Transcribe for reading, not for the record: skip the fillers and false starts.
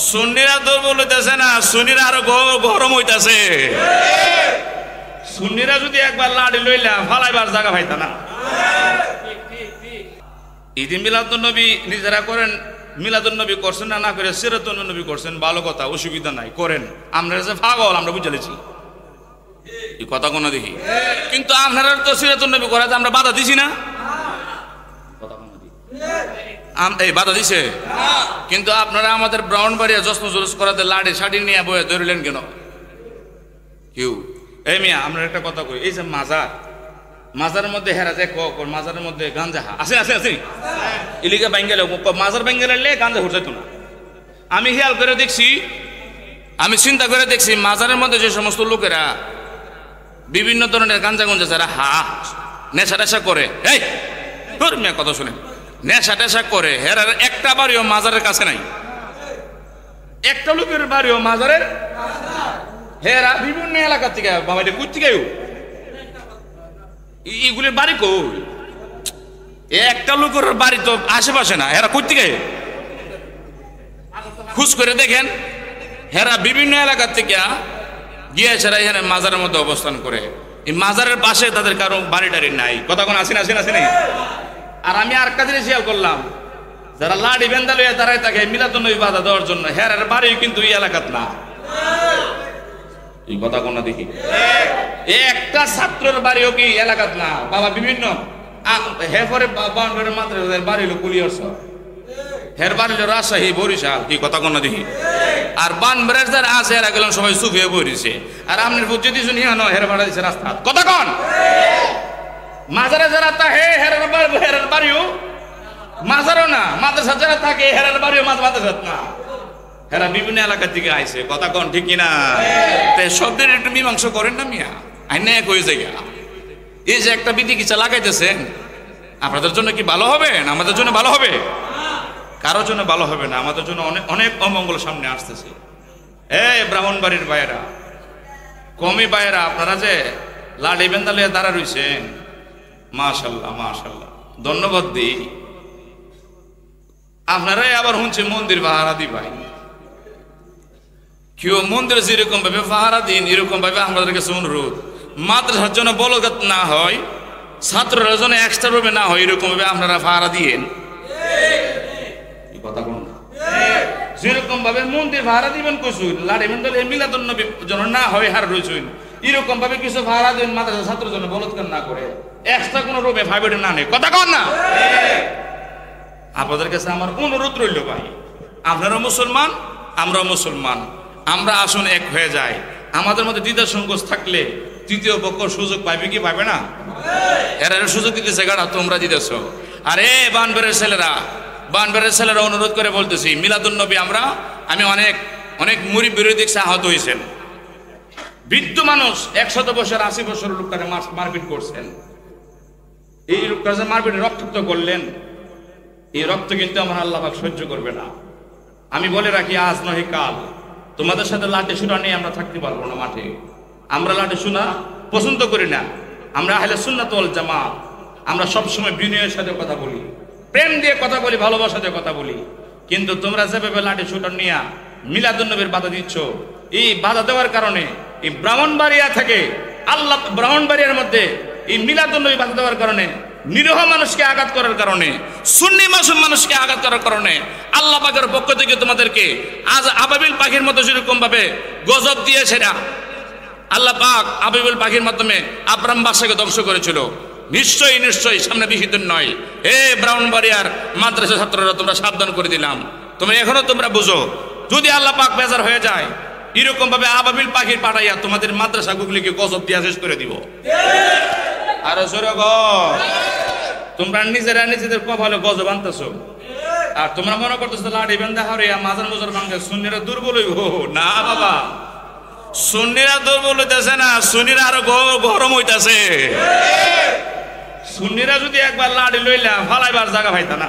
সুন্নিরা দুর্বল হইতেছে না, সুন্নিরা আরো গরম হইতেছে। সুন্নিরা যদি একবার লাড়ি লইলা ফালাইবার জায়গা পাইতা না। ঈদে মিলাদুন নবী নিজেরা করেন, মিলাদুন নবী করছেন না করে সিরাতুন নবী করছেন, ভালো কথা, অসুবিধা নাই, করেন। আমরা যে পাগল আমরা বুঝে লেছি এই কথা কোনো দেখি, কিন্তু আপনারা তো সিরাতুন নবী করাতে আমরা বাধা দিছি না, এই বাধা দিছে। কিন্তু আপনারা আমাদের ব্রাহ্মণবাড়িয়া জশ্ন জুলুস করাতে লাড়ি শাড়ি নিয়ে বয়ে ধরিলেন কেন? কেউ এই মিয়া আমরা একটা কথা কই, এই যে মাজারের মধ্যে হেরা যে মাজারের মধ্যে গাঞ্জা আছে আছে আছে এলিকা বেঙ্গেল মাজার বেঙ্গেলে গাঞ্জা ঘুরতে না। আমি খেয়াল করে দেখছি, আমি চিন্তা করে দেখছি, মাজারের মধ্যে যে সমস্ত লোকেরা বিভিন্ন ধরনের গাঞ্জা গঞ্জা যারা নেশা টেশা করে, এই তোর মেয়ে কথা শুনে, নেশা টেশা করে, হেরার একটা বাড়িও মাজারের কাছে নাই, একটা লোকের বাড়িও মাজারের, হেরা বিভিন্ন এলাকা থেকে বাবা কুচ থেকে এগুলির বাড়ি কই, একটা লোকের বাড়ি তো আশেপাশে না, হেরা কই থেকে খুঁজ করে দেখেন, হেরা বিভিন্ন এলাকা থেকে গিয়েছে এখানে মাজারের মধ্যে অবস্থান করে। এই মাজারের পাশে তাদের কারো বাড়ি টাড়ি নাই, কথা কোন আসেন আসেন আসেন। আর আমি আর কাজে খেয়াল করলাম, যারা লাড়ি বেন্দা লইয়া দাঁড়ায় থাকে মিলাদুন নবী বাধা দেওয়ার জন্য, হেরার বাড়ি কিন্তু এই এলাকাত না, এই কথা কোন দেখি একটা ছাত্রের বাড়িও কি এলাকাত না বাবা, বিভিন্ন হেফরে বাউন্ডারির মাদ্রাসার বাড়ি হলো কুলিয়ারস, হের বাড়ি হলো রাজশাহী বরিশাল, কি কথা কোন দেখি। আর বানবাড়ির যারা আছে এরা গেলাম সবাই সুফিয়ে বইছে, আর আপনার বুঝে দিয়েছেন ইহানো হের ভাড়া দিচ্ছে রাস্তা, কথা কন। মাজারে যারা থাকে হেরার বাড়িও মাজারও না, মাদ্রাসা যারা থাকে হেরার বাড়িও মাদ্রাসাত না, হেরা বিভিন্ন এলাকা থেকে আইছে, কথা কন ঠিক কিনা। শব্দের একটু মীমাংসা করেন না মিয়া, আইনে এক হয়ে যায়। এই যে একটা বিধি কিচা লাগাইতেছেন, আপনাদের জন্য কি ভালো হবে না আমাদের জন্য ভালো হবে? কারোর জন্য ভালো হবে না, আমাদের জন্য অনেক অনেক অমঙ্গল সামনে আসতেছে। এই ব্রাহ্মণবাড়ির ভাইয়েরা, কমি ভাইয়েরা, আপনারা যে লাড়ি বেন্দালিয়া দাঁড়া রইছেন, মাশাল্লাহ মাশাল্লাহ, ধন্যবাদ দিই। আপনারাই আবার শুনছে মন্দির পাহারা দি ভাই, কেউ মন্দিরে যেরকম ভাবে পাহারা দিন এরকম ভাবে আমাদের কাছে অনুরোধ, মাদ্রাসার জন্য বলগত না হয়, ছাত্ররা জন্য এক্সট্রা ভাবে না হয়, এরকম ভাবে আপনারা পাহারা দিয়েন, কথা কোন না। যেরকম ভাবে মন্দির ভাড়া দিবেন কইছুন, লাড়ি বেন্দালে মিলাদুন নবী যেন না হয় হার রইছুন, এরকম ভাবে কিছু ভাড়া দিন মাদ্রাসা ছাত্র জন্য বলৎকার না করে, এক্সট্রা কোনো রূপে ফাইবেটে না নেই, কথা কন না। আপনাদের কাছে আমার অনুরোধ রইল ভাই, আপনারা মুসলমান আমরাও মুসলমান, আমরা আসুন এক হয়ে যায়। আমাদের মধ্যে দ্বিধা সংকোচ থাকলে তৃতীয় পক্ষ সুযোগ পাইবে কি পাবে না? এরা সুযোগ দিতেছে গাড়া, তোমরা দিতেছ। আরে বানবাড়ির ছেলেরা অনুরোধ করে বলতেছি, মিলাদুন নবী আমি অনেক অনেক মুরিব্বির দেখছি আহত হয়েছেন, বৃদ্ধ মানুষ 100 বছর 80 বছর লোকটাকে মারপিট করছেন, এই লোকটা যে মারপিট রক্তাক্ত করলেন, এই রক্ত কিন্তু আমার আল্লাহ পাক সহ্য করবে না। আমি বলে রাখি, আজ নয় কাল তোমাদের সাথে লাঠি সোনা নিয়ে আমরা থাকতে পারবো না মাঠে। আমরা লাঠি সোনা পছন্দ করি না, আমরা আহলে সুন্নাত ওয়াল জামাত, আমরা সবসময় বিনয়ের সাথে কথা বলি, প্রেম দিয়ে কথা বলি, ভালোবাসা দিয়ে কথা বলি। কিন্তু তোমরা যেভাবে লাঠি সোনা নিয়ে মিলাদুন নবীর বাধা দিচ্ছ, এই বাধা দেওয়ার কারণে এই ব্রাহ্মণবাড়িয়া থেকে ব্রাহ্মণবাড়িয়ার মধ্যে এই মিলাদুন নবী বাধা দেওয়ার কারণে, নিরীহ মানুষকে আঘাত করার কারণে, সুন্নি মাসুম মানুষকে আঘাত করার কারণে আল্লাহ পাকের পক্ষ থেকে তোমাদেরকে আজ আবাবিল পাখির মতো যেরকম ভাবে গজব দিয়েছে না, আল্লাহ পাক আবাবিল পাখির মাধ্যমে আব্রাম বাদশাকে ধ্বংস করেছিল। নিশ্চয়ই নিশ্চয়ই সামনে বেশি দিন নয়, হে ব্রাহ্মণবাড়িয়ার মাদ্রাসা ছাত্ররা, তোমরা সাবধান করে দিলাম, তোমরা এখনো তোমরা বুঝো, যদি আল্লাহ পাক বেজার হয়ে যায় এরকম ভাবে আবাবিল পাখির পাঠাইয়া তোমাদের মাদ্রাসা গুগলিকে গজব দিয়া শেষ করে দিব। আর তোমরা নিজেরা নিজেদের কপালে গজব আনতেছো, আর তোমরা মনে করতেছো লাড়ি বেন্দা হারিয়া মাজার মজার ভাঙে সুন্নিরা দুর্বল হইব না বাবা, সুন্নিরা দুর্বল হইতেছে না, সুন্নিরা আরো গরম হইতেছে। সুন্নিরা যদি একবার লাড়ি লইলা ফালাইবার জায়গা পাইতা না,